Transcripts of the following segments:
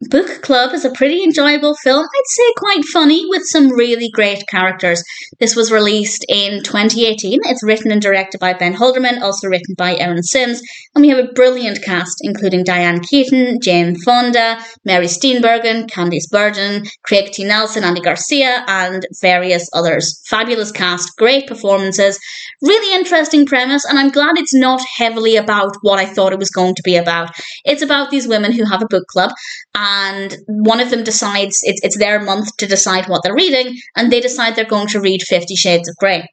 Book Club is a pretty enjoyable film. I'd say quite funny with some really great characters. This was released in 2018. It's written and directed by Ben Holderman, also written by Erin, and we have a brilliant cast including Diane Keaton, Jane Fonda, Mary Steenburgen, Candice Bergen, Craig T. Nelson, Andy García, and various others. Fabulous cast, great performances, really interesting premise, and I'm glad it's not heavily about what I thought it was going to be about. It's about these women who have a book club, and one of them decides it's their month to decide what they're reading, and they decide they're going to read 50 Shades of Grey.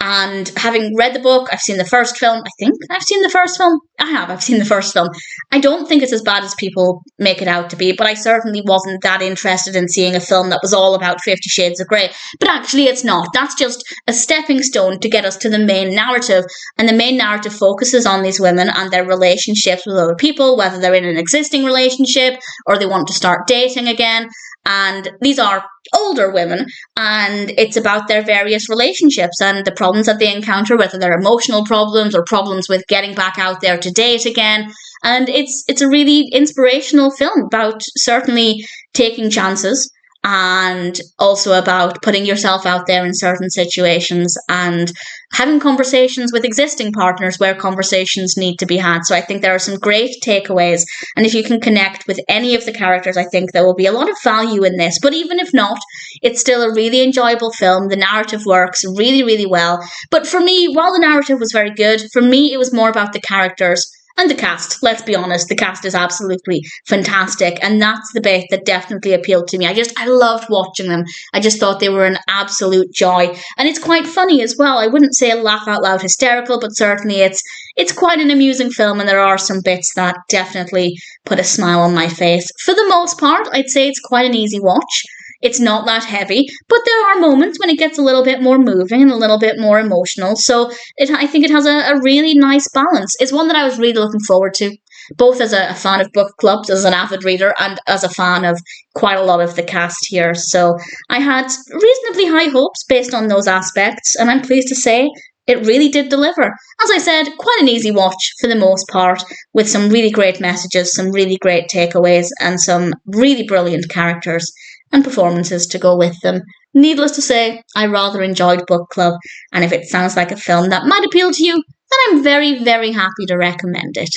And having read the book, I've seen the first film. I think I've seen the first film. I've seen the first film. I don't think it's as bad as people make it out to be, but I certainly wasn't that interested in seeing a film that was all about 50 Shades of Grey. But actually it's not. That's just a stepping stone to get us to the main narrative. And the main narrative focuses on these women and their relationships with other people, whether they're in an existing relationship or they want to start dating again. And these are older women, and it's about their various relationships and the problems that they encounter, whether they're emotional problems or problems with getting back out there to date again. And it's a really inspirational film about certainly taking chances, and also about putting yourself out there in certain situations and having conversations with existing partners where conversations need to be had. So I think there are some great takeaways, and if you can connect with any of the characters, I think there will be a lot of value in this. But even if not, it's still a really enjoyable film. The narrative works really, really well. But for me, while the narrative was very good, for me it was more about the characters and the cast. Let's be honest, the cast is absolutely fantastic, and that's the bit that definitely appealed to me. I loved watching them. I just thought they were an absolute joy, and it's quite funny as well. I wouldn't say laugh out loud hysterical, but certainly it's quite an amusing film, and there are some bits that definitely put a smile on my face. For the most part, I'd say it's quite an easy watch. It's not that heavy, but there are moments when it gets a little bit more moving and a little bit more emotional. So I think it has a really nice balance. It's one that I was really looking forward to, both as a fan of book clubs, as an avid reader, and as a fan of quite a lot of the cast here. So I had reasonably high hopes based on those aspects, and I'm pleased to say it really did deliver. As I said, quite an easy watch for the most part, with some really great messages, some really great takeaways, and some really brilliant characters and performances to go with them. Needless to say, I rather enjoyed Book Club, and if it sounds like a film that might appeal to you, then I'm very, very happy to recommend it.